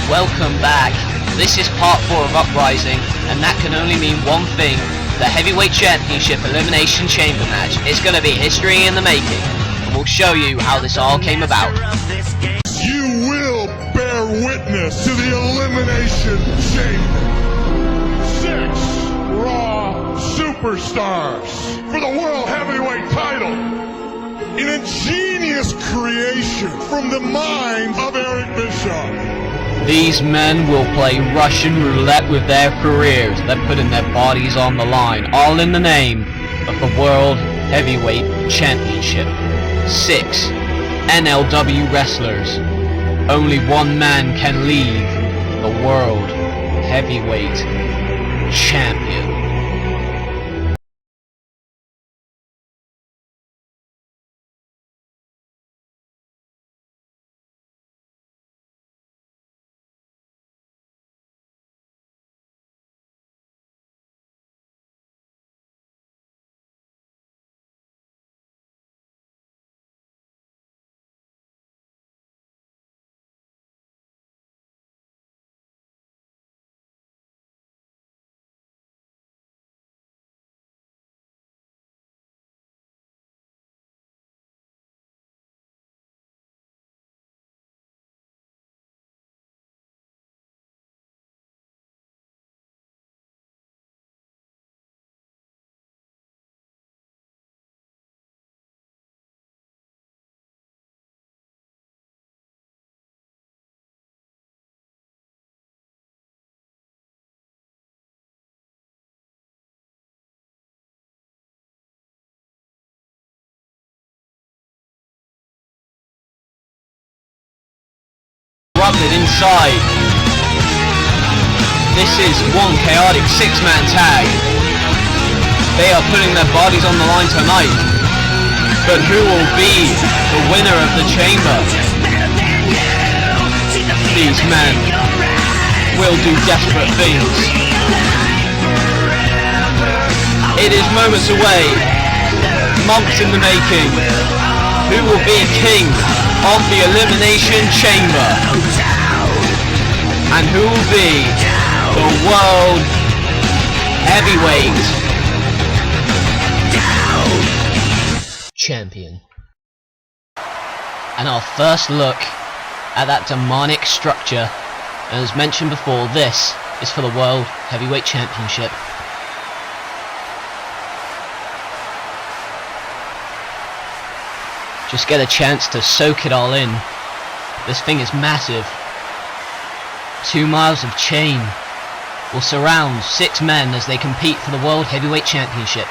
Welcome back. This is part 4 of Uprising, and that can only mean one thing. The Heavyweight Championship Elimination Chamber match. It's going to be history in the making, and we'll show you how this all came about. You will bear witness to the Elimination Chamber. 6 Raw Superstars for the World Heavyweight title. An ingenious creation from the mind of Eric Bischoff. These men will play Russian roulette with their careers. They're putting their bodies on the line, all in the name of the World Heavyweight Championship. 6 NLW wrestlers. Only one man can leave the World Heavyweight Champion. Inside. This is one chaotic 6-man tag. They are putting their bodies on the line tonight. But who will be the winner of the chamber? These men will do desperate things. It is moments away, months in the making. Who will be king of the Elimination Chamber? And who will be the World Heavyweight Champion? And our first look at that demonic structure, and as mentioned before, this is for the World Heavyweight Championship. Just get a chance to soak it all in. This thing is massive. 2 miles of chain will surround 6 men as they compete for the World Heavyweight Championship.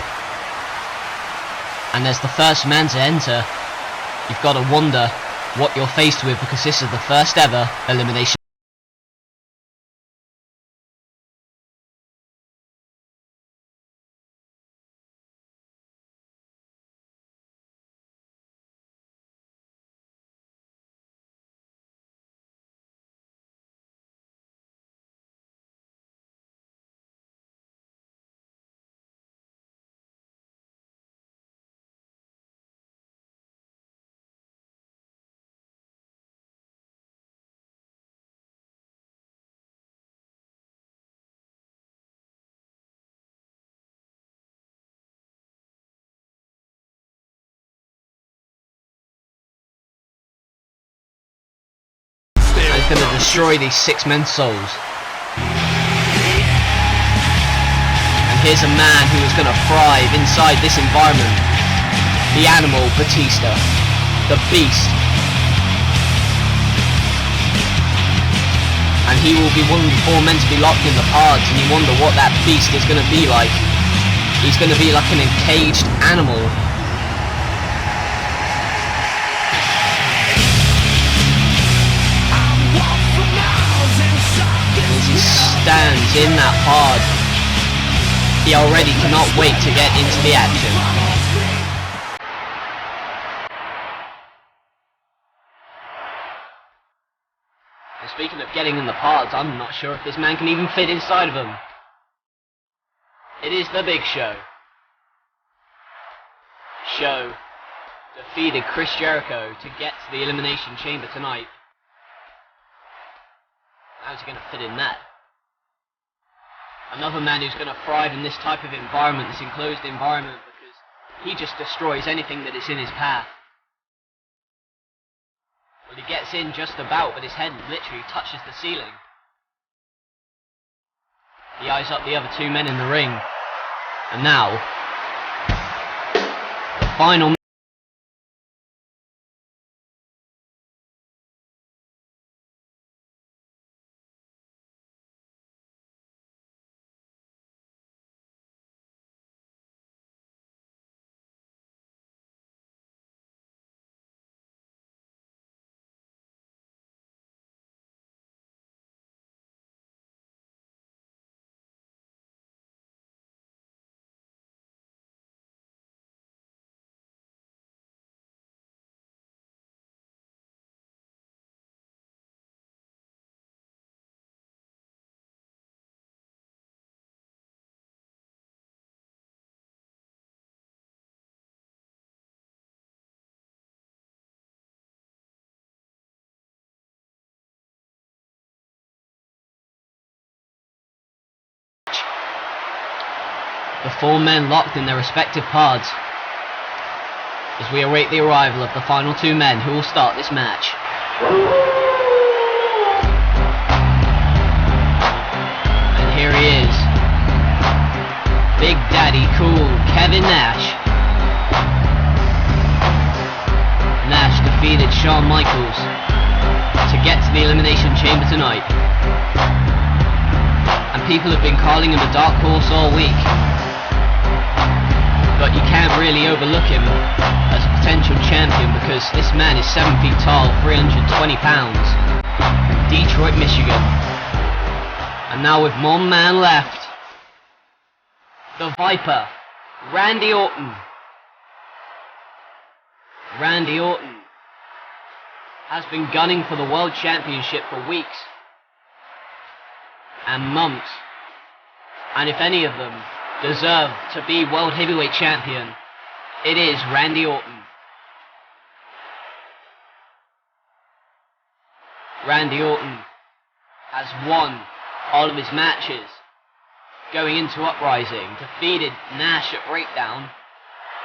And as the first man to enter, you've got to wonder what you're faced with, because this is the first ever elimination. Going to destroy these 6 men's souls. And here's a man who is going to thrive inside this environment. The animal Batista. The beast. And he will be one of the 4 men to be locked in the pods, and you wonder what that beast is going to be like. He's going to be like an encaged animal. Stands in that pod. He already cannot wait to get into the action. And speaking of getting in the pods, I'm not sure if this man can even fit inside of them. It is the Big Show. Show defeated Chris Jericho to get to the Elimination Chamber tonight. How's he going to fit in that? Another man who's going to thrive in this type of environment, this enclosed environment, because he just destroys anything that is in his path. Well, he gets in just about, but his head literally touches the ceiling. He eyes up the other two men in the ring. And now, the final. The four men locked in their respective pods as we await the arrival of the final two men who will start this match. And here he is, Big Daddy Cool Kevin Nash. Nash defeated Shawn Michaels to get to the Elimination Chamber tonight. And people have been calling him a dark horse all week. But you can't really overlook him as a potential champion because this man is 7 feet tall, 320 pounds, from Detroit, Michigan. And now with one man left, the Viper, Randy Orton. Randy Orton has been gunning for the World Championship for weeks and months, and if any of them deserve to be World Heavyweight Champion, it is Randy Orton. Randy Orton has won all of his matches going into Uprising, defeated Nash at Breakdown,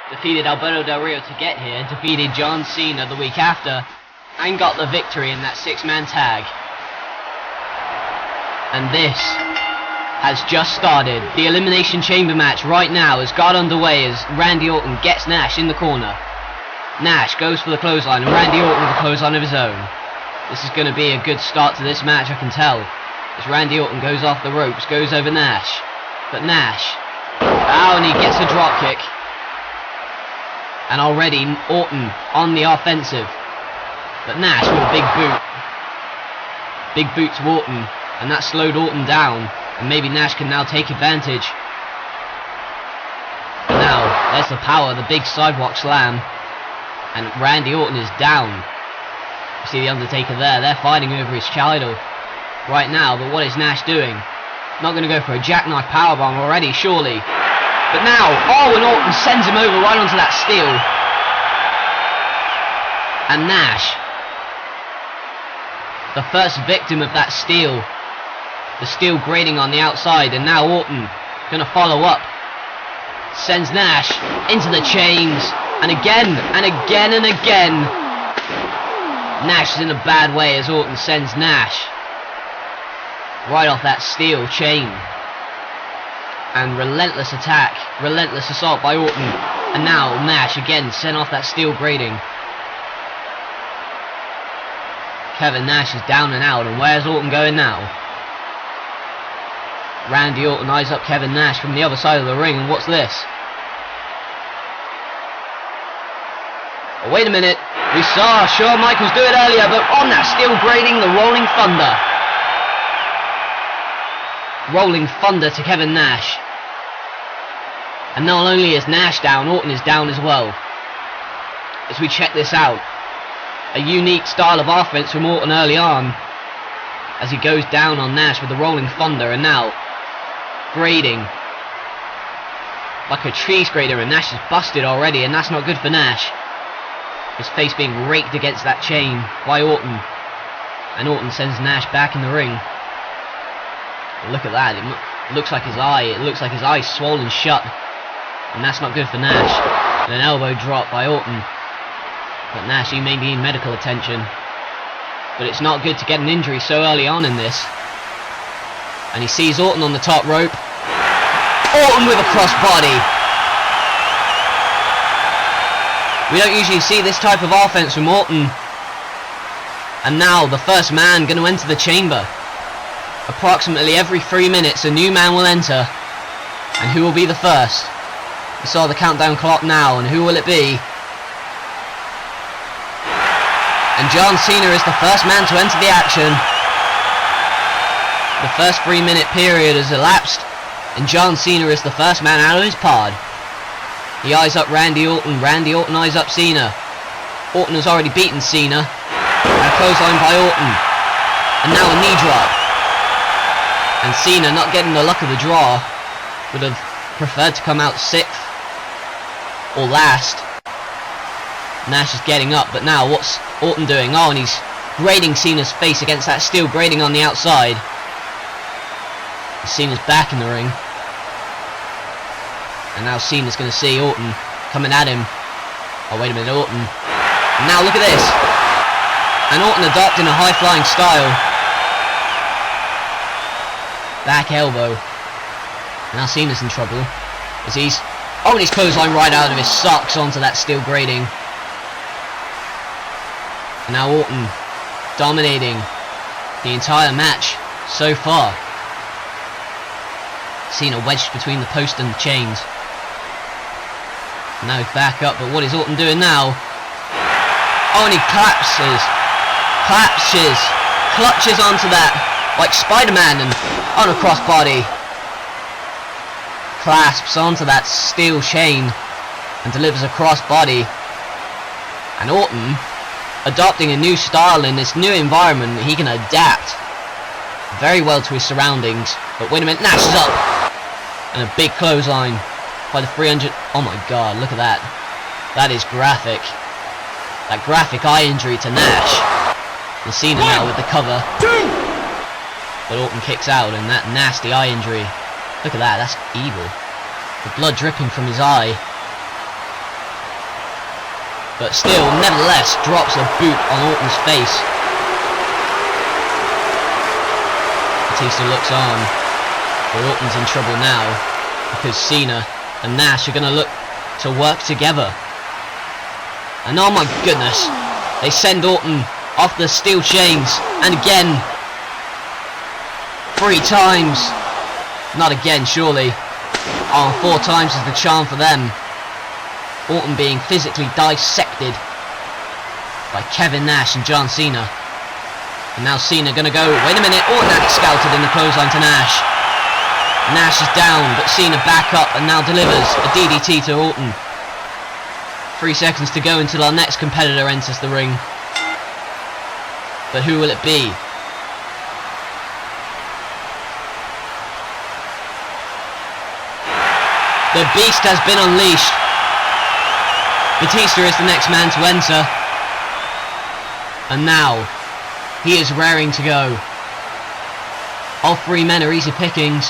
defeated Alberto Del Rio to get here, defeated John Cena the week after, and got the victory in that six-man tag. And this has just started. The Elimination Chamber match right now has got underway as Randy Orton gets Nash in the corner. Nash goes for the clothesline and Randy Orton with a clothesline of his own. This is going to be a good start to this match, I can tell. As Randy Orton goes off the ropes, goes over Nash. But Nash, and he gets a drop kick. And already Orton on the offensive. But Nash with a big boot. Big boot to Orton, and that slowed Orton down. And maybe Nash can now take advantage. And now, there's the power, the big sidewalk slam. And Randy Orton is down. You see the Undertaker there, they're fighting over his title right now, but what is Nash doing? Not going to go for a jackknife powerbomb already, surely. But now, and Orton sends him over right onto that steel. And Nash, the first victim of that steel. The steel grating on the outside, and now Orton gonna follow up. Sends Nash into the chains, and again, and again, and again. Nash is in a bad way as Orton sends Nash right off that steel chain. And relentless attack, relentless assault by Orton. And now Nash again sent off that steel grating. Kevin Nash is down and out, and where's Orton going now? Randy Orton eyes up Kevin Nash from the other side of the ring, and what's this? Oh, wait a minute, we saw Shawn Michaels do it earlier, but on that steel grating, the Rolling Thunder. Rolling Thunder to Kevin Nash. And not only is Nash down, Orton is down as well. As we check this out, a unique style of offense from Orton early on, as he goes down on Nash with the Rolling Thunder, and now grading like a cheese grater, and Nash is busted already, and that's not good for Nash. His face being raked against that chain by Orton, and Orton sends Nash back in the ring. Look at that, it looks like his eye's swollen shut. And that's not good for Nash. And an elbow drop by Orton. But Nash, he may be in medical attention. But it's not good to get an injury so early on in this. And he sees Orton on the top rope. Orton with a crossbody. We don't usually see this type of offense from Orton. And now the first man going to enter the chamber. Approximately every 3 minutes a new man will enter. And who will be the first? We saw the countdown clock now, and who will it be? And John Cena is the first man to enter the action. The first 3-minute period has elapsed, and John Cena is the first man out of his pod. He eyes up Randy Orton, Randy Orton eyes up Cena. Orton has already beaten Cena. And a clothesline by Orton. And now a knee drop. And Cena, not getting the luck of the draw, would have preferred to come out 6th or last. Nash is getting up, but now what's Orton doing? Oh, and he's grating Cena's face against that steel grating on the outside. Cena's back in the ring. And now Cena's going to see Orton coming at him. Oh, wait a minute, Orton. And now look at this. And Orton adopting a high-flying style. Back elbow. And now Cena's in trouble. As he's... Oh, and he's clothesline right out of his socks onto that steel grating. And now Orton dominating the entire match so far. Cena wedged between the post and the chains. And now he's back up, but what is Orton doing now? Oh, and he clutches onto that like Spider-Man and on a crossbody. Clasps onto that steel chain and delivers a crossbody. And Orton, adopting a new style in this new environment, he can adapt very well to his surroundings. But wait a minute, Nash is up! And a big clothesline by the 300... Oh my god, look at that. That is graphic. That graphic eye injury to Nash. And Cena now with the cover. But Orton kicks out, and that nasty eye injury. Look at that, that's evil. The blood dripping from his eye. But still, nevertheless, drops a boot on Orton's face. Batista looks on. But Orton's in trouble now, because Cena and Nash are going to look to work together. And oh my goodness, they send Orton off the steel chains, and again, 3 times. Not again, surely. Oh, 4 times is the charm for them. Orton being physically dissected by Kevin Nash and John Cena. And now Cena gonna go, wait a minute, Orton had it scouted in the clothesline to Nash. Nash is down, but Cena back up and now delivers a DDT to Orton. 3 seconds to go until our next competitor enters the ring. But who will it be? The beast has been unleashed. Batista is the next man to enter. And now, he is raring to go. All 3 men are easy pickings.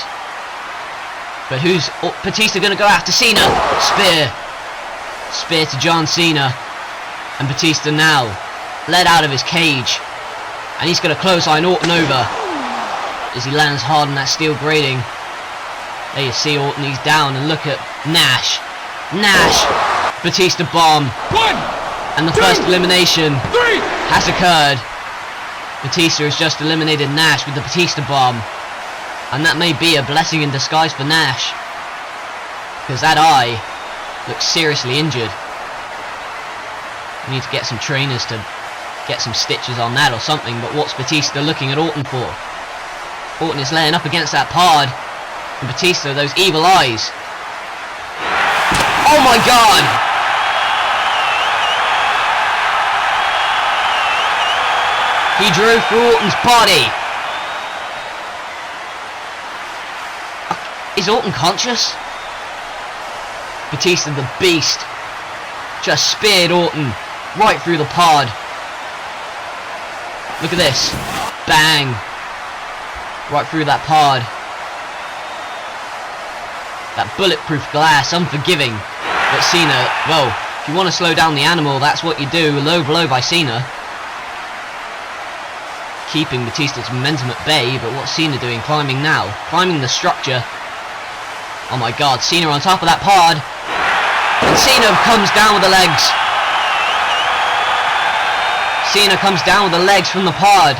But who's Batista going to go after? Cena! Spear! Spear to John Cena. And Batista now led out of his cage. And he's going to clothesline Orton over. As he lands hard on that steel grating. There you see Orton, he's down, and look at Nash. Nash! Batista bomb. 1, and the first elimination 3 has occurred. Batista has just eliminated Nash with the Batista bomb. And that may be a blessing in disguise for Nash. Because that eye looks seriously injured. We need to get some trainers to get some stitches on that or something. But what's Batista looking at Orton for? Orton is laying up against that pod. And Batista, those evil eyes. Oh my god! He drew through Orton's body. Is Orton conscious? Batista the Beast just speared Orton right through the pod. Look at this. Bang. Right through that pod. That bulletproof glass, unforgiving. But Cena, well, if you want to slow down the animal, that's what you do. Low blow by Cena. Keeping Batista's momentum at bay, but what's Cena doing? Climbing now. Climbing the structure. Oh my god, Cena on top of that pod. And Cena comes down with the legs. Cena comes down with the legs from the pod.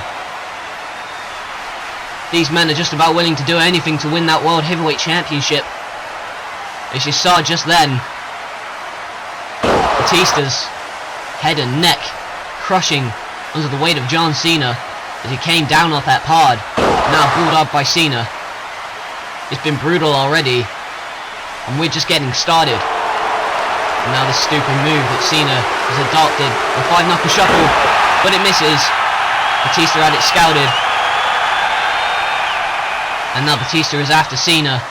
These men are just about willing to do anything to win that World Heavyweight Championship. As you saw just then, Batista's head and neck crushing under the weight of John Cena as he came down off that pod, now bulldog by Cena. It's been brutal already, and we're just getting started. And now this stupid move that Cena has adopted, the 5-knuckle shuffle, but it misses. Batista had it scouted. And now Batista is after Cena,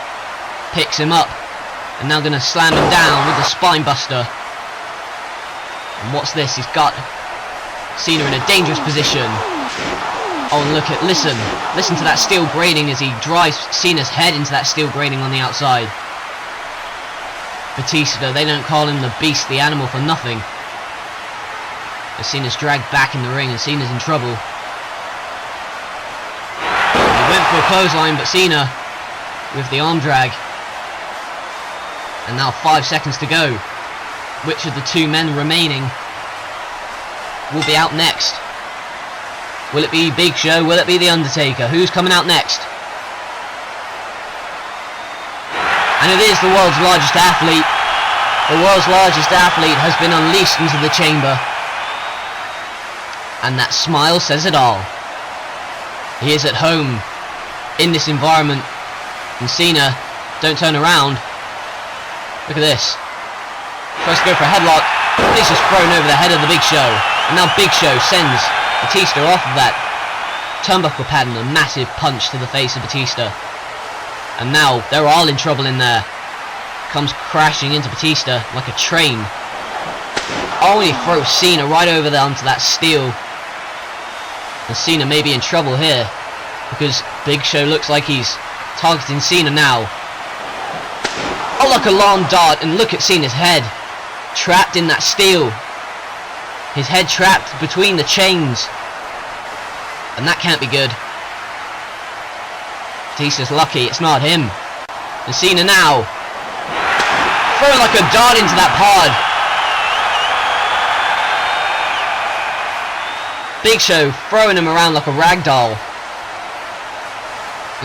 picks him up, and now going to slam him down with the spine buster. And what's this? He's got Cena in a dangerous position. Oh, and listen to that steel grating as he drives Cena's head into that steel grating on the outside. Batista, they don't call him the beast, the animal, for nothing. As Cena's dragged back in the ring and Cena's in trouble. He went for a clothesline, but Cena with the arm drag. And now 5 seconds to go. Which of the two men remaining will be out next? Will it be Big Show? Will it be The Undertaker? Who's coming out next? And it is the world's largest athlete. The world's largest athlete has been unleashed into the chamber. And that smile says it all. He is at home in this environment. And Cena, don't turn around. Look at this. Tries to go for a headlock, but he's just thrown over the head of the Big Show. And now Big Show sends Batista off of that turnbuckle pad and a massive punch to the face of Batista. And now they're all in trouble in there. Comes crashing into Batista like a train. Oh, he throws Cena right over there onto that steel. And Cena may be in trouble here, because Big Show looks like he's targeting Cena now. Oh, look, a long dart, and look at Cena's head. Trapped in that steel. His head trapped between the chains. And that can't be good. Batista's lucky it's not him. And Cena now throwing like a dart into that pod. Big Show throwing him around like a rag doll.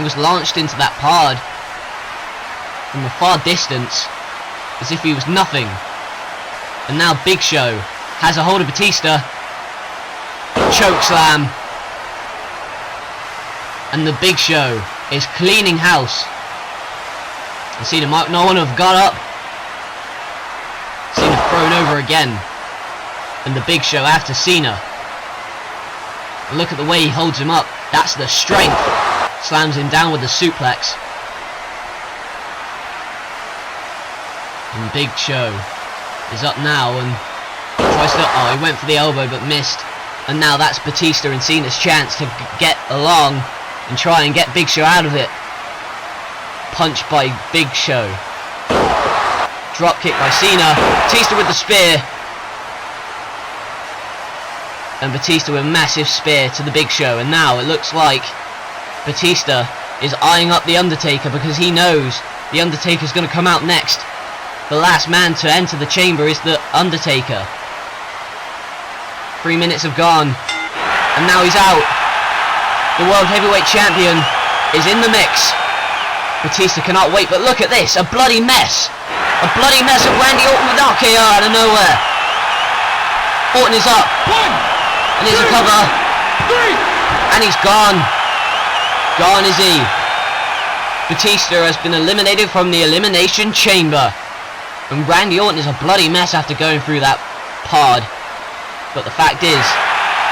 He was launched into that pod from a far distance as if he was nothing. And now Big Show has a hold of Batista. Choke slam. And the Big Show is cleaning house. And Cena might not want to have got up. Cena thrown over again. And the Big Show after Cena. And look at the way he holds him up. That's the strength. Slams him down with the suplex. And Big Show is up now and tries to... Oh, he went for the elbow but missed. And now that's Batista and Cena's chance to get along and try and get Big Show out of it. Punch by Big Show. Drop kick by Cena. Batista with the spear. And Batista with a massive spear to the Big Show. And now it looks like Batista is eyeing up The Undertaker because he knows The Undertaker's going to come out next. The last man to enter the chamber is The Undertaker. 3 minutes have gone. And now he's out. The World Heavyweight Champion is in the mix. Batista cannot wait, but look at this. A bloody mess. A bloody mess of Randy Orton with RKO out of nowhere. Orton is up. And here's a cover. And he's gone. Gone is he. Batista has been eliminated from the Elimination Chamber. And Randy Orton is a bloody mess after going through that pod. But the fact is,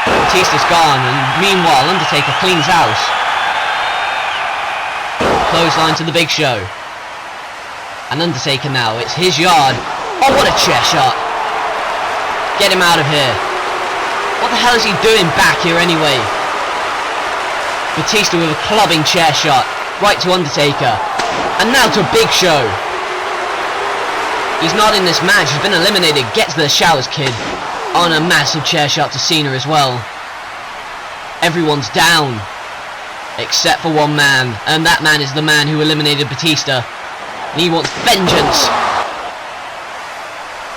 Batista's gone, and meanwhile Undertaker cleans house. Clothesline to the Big Show. And Undertaker now, it's his yard. Oh, what a chair shot. Get him out of here. What the hell is he doing back here anyway? Batista with a clubbing chair shot. Right to Undertaker. And now to Big Show. He's not in this match. He's been eliminated. Gets the showers, kid. On a massive chair shot to Cena as well. Everyone's down. Except for one man. And that man is the man who eliminated Batista. And he wants vengeance.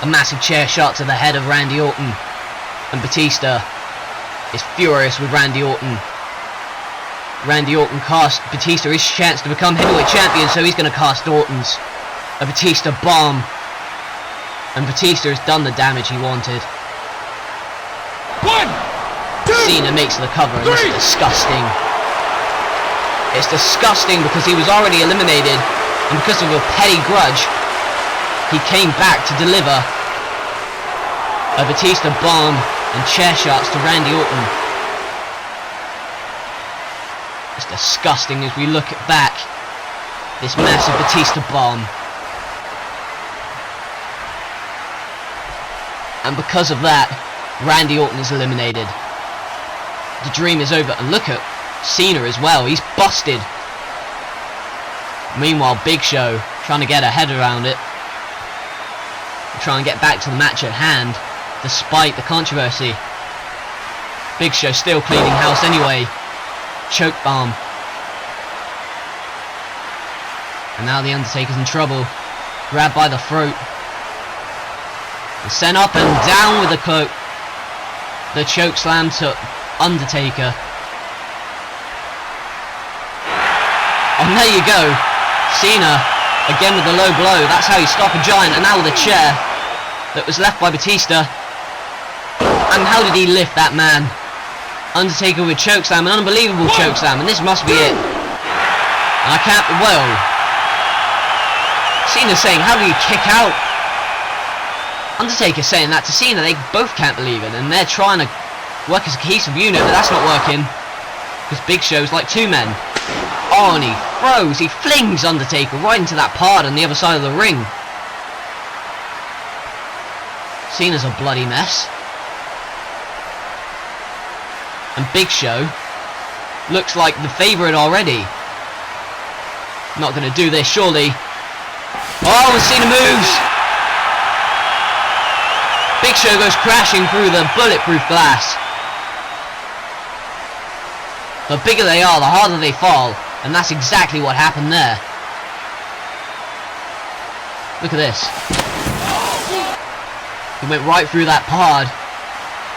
A massive chair shot to the head of Randy Orton. And Batista is furious with Randy Orton. Randy Orton cast Batista his chance to become heavyweight champion, so he's going to cast Orton's. A Batista bomb. And Batista has done the damage he wanted. 1, 2, Cena makes the cover, and this is disgusting. It's disgusting because he was already eliminated, and because of a petty grudge, he came back to deliver a Batista bomb and chair shots to Randy Orton. It's disgusting as we look back. This massive Batista bomb. And because of that, Randy Orton is eliminated. The dream is over. And look at Cena as well. He's busted. Meanwhile, Big Show trying to get a head around it. Trying to get back to the match at hand, despite the controversy. Big Show still cleaning house anyway. Choke bomb. And now the Undertaker's in trouble. Grabbed by the throat. And sent up and down with the cloak. The choke slam to Undertaker. And there you go. Cena again with the low blow. That's how you stop a giant. And now with a chair that was left by Batista. And how did he lift that man? Undertaker with chokeslam, an unbelievable chokeslam, and this must be it. And I can't, well, Cena's saying, how do you kick out? Undertaker saying that to Cena, they both can't believe it, and they're trying to work as a cohesive unit, but that's not working. Because Big Show's like two men. Oh, and he throws, he flings Undertaker right into that pod on the other side of the ring. Cena's a bloody mess. And Big Show looks like the favourite already. Not going to do this, surely. Oh, and Cena moves! Big Show goes crashing through the bulletproof glass. The bigger they are, the harder they fall. And that's exactly what happened there. Look at this. He went right through that pod.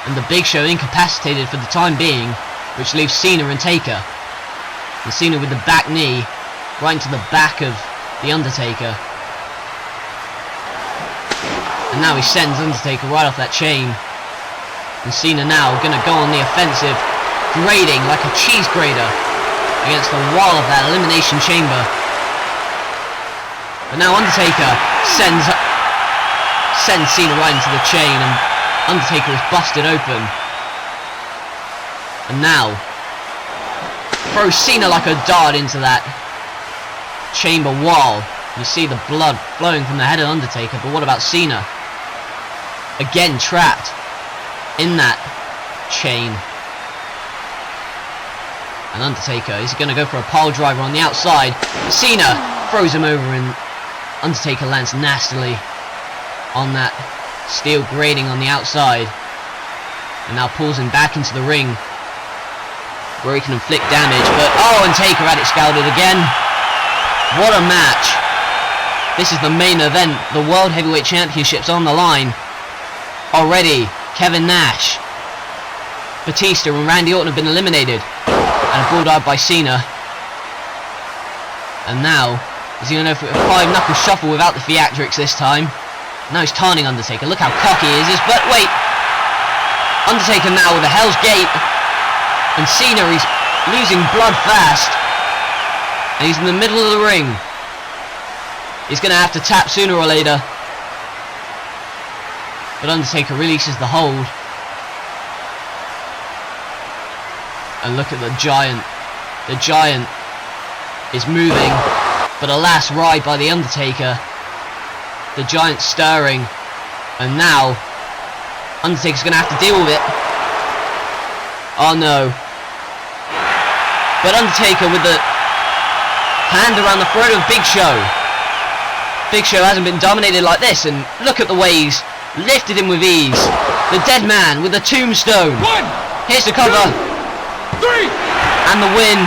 And the Big Show incapacitated for the time being, which leaves Cena and Taker. And Cena with the back knee right into the back of the Undertaker. And now he sends Undertaker right off that chain. And Cena now gonna go on the offensive, grating like a cheese grater against the wall of that elimination chamber. But now Undertaker sends Cena right into the chain, and Undertaker is busted open. And now throws Cena like a dart into that chamber wall. You see the blood flowing from the head of Undertaker, but what about Cena? Again trapped in that chain. And Undertaker is going to go for a pile driver on the outside. Cena throws him over, and Undertaker lands nastily on that steel grating on the outside, and now pulls him back into the ring where he can inflict damage. But oh, and Taker had it scouted again. What a match. This is the main event. The World Heavyweight Championship's on the line already. Kevin Nash, Batista and Randy Orton have been eliminated and a bulldog by Cena. And now is he going to go for a 5-knuckle shuffle without the theatrics this time? Now he's taunting Undertaker. Look how cocky he is. But wait. Undertaker now with a Hell's Gate. And Cena, he's losing blood fast. And he's in the middle of the ring. He's going to have to tap sooner or later. But Undertaker releases the hold. And look at the Giant. The Giant is moving. But alas, ride by the Undertaker. The Giant stirring, and now Undertaker's going to have to deal with it. Oh no. But Undertaker with the hand around the throat of Big Show. Big Show hasn't been dominated like this, and look at the way he's lifted him with ease. The dead man with the tombstone. Here's the cover. 2, 3. And the win.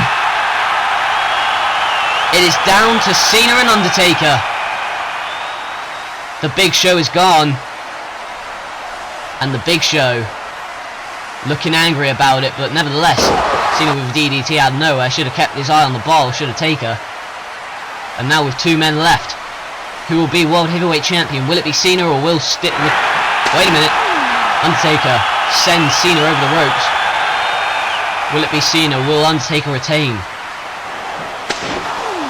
It is down to Cena and Undertaker. The Big Show is gone. And the Big Show looking angry about it, but nevertheless, Cena with DDT out of nowhere, should have kept his eye on the ball, should have taken her. And now with 2 men left, who will be World Heavyweight Champion? Will it be Cena or will stick with... Wait a minute. Undertaker sends Cena over the ropes. Will it be Cena? Will Undertaker retain?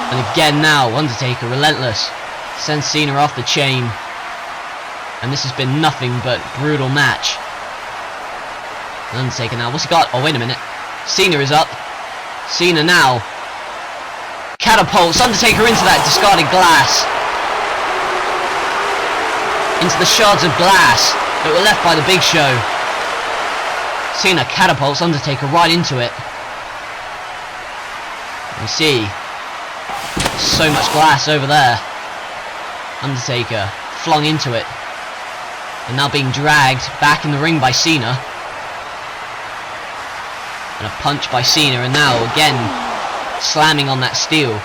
And again now, Undertaker, relentless, sends Cena off the chain. And this has been nothing but brutal match. Undertaker now, what's he got? Oh, wait a minute. Cena is up. Cena now catapults Undertaker into that discarded glass. Into the shards of glass that were left by the Big Show. Cena catapults Undertaker right into it. You see, so much glass over there. Undertaker flung into it. And now being dragged back in the ring by Cena. And a punch by Cena, and now again slamming on that steel.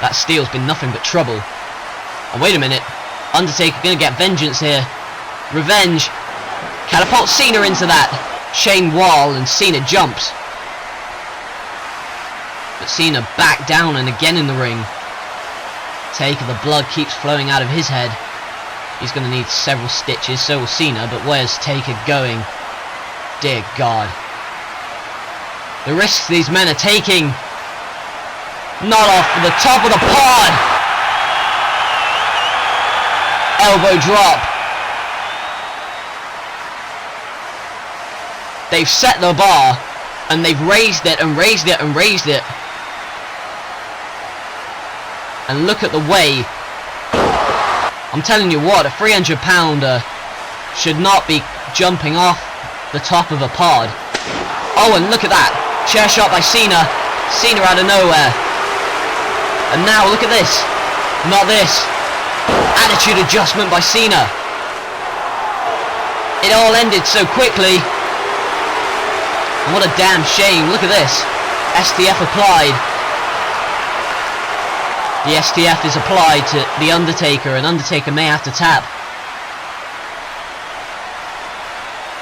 That steel's been nothing but trouble. Oh, wait a minute. Undertaker gonna get vengeance here. Revenge. Catapult Cena into that chain wall, and Cena jumps. But Cena back down and again in the ring. Taker, the blood keeps flowing out of his head. He's gonna need several stitches, so will Cena, but where's Taker going? Dear God. The risks these men are taking. Not off to the top of the pod. Elbow drop. They've set the bar, and they've raised it and raised it and raised it. And look at the way. I'm telling you what, a 300-pounder should not be jumping off the top of a pod. Oh, and look at that. Chair shot by Cena. Cena out of nowhere. And now look at this. Not this. Attitude adjustment by Cena. It all ended so quickly. And what a damn shame. Look at this. STF applied. The STF is applied to The Undertaker, and Undertaker may have to tap.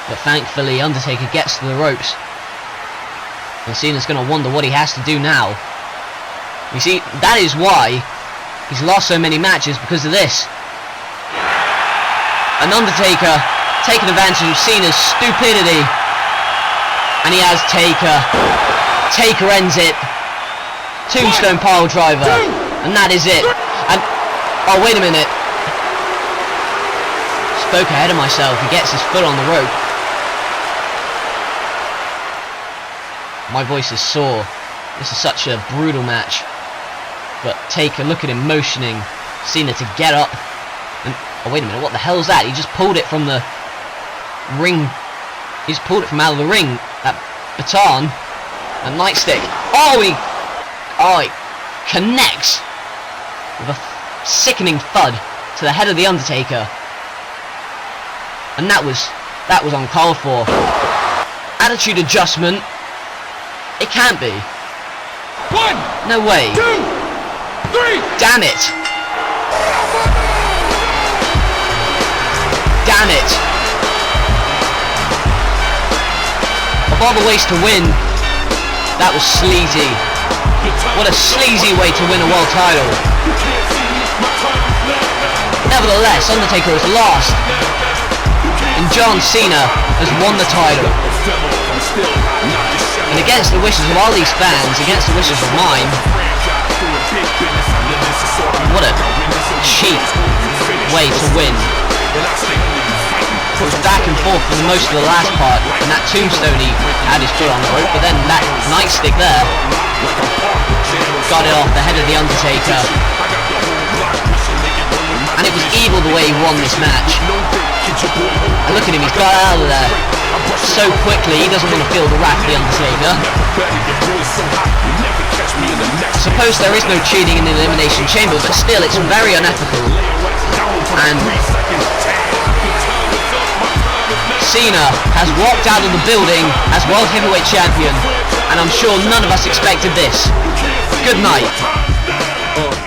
But thankfully, Undertaker gets to the ropes. And Cena's going to wonder what he has to do now. You see, that is why he's lost so many matches, because of this. And Undertaker taking advantage of Cena's stupidity. And he has Taker. Taker ends it. Tombstone pile driver. And that is it. And, oh, wait a minute. Spoke ahead of myself. He gets his foot on the rope. My voice is sore. This is such a brutal match. But Taker, look at him motioning Cena to get up. And, oh, wait a minute. What the hell is that? He just pulled it from the ring. He just pulled it from out of the ring. That baton. A nightstick. Oh, he connects with a sickening thud to the head of the Undertaker. And that was uncalled for. Attitude adjustment. It can't be. 1, no way. 2, 3. Damn it. Damn it. Of all the ways to win, that was sleazy. What a sleazy way to win a world title. Nevertheless, Undertaker has lost. And John Cena has won the title. And against the wishes of all these fans, against the wishes of mine, what a cheap way to win. It was back and forth for most of the last part, and that tombstone he had his foot on the rope, but then that nightstick there got it off the head of the Undertaker. And it was evil the way he won this match. And look at him, he's got out of there so quickly, he doesn't want to feel the wrath of the Undertaker. suppose there is no cheating in the Elimination Chamber, but still, it's very unethical. And Cena has walked out of the building as World Heavyweight Champion, and I'm sure none of us expected this. Good night.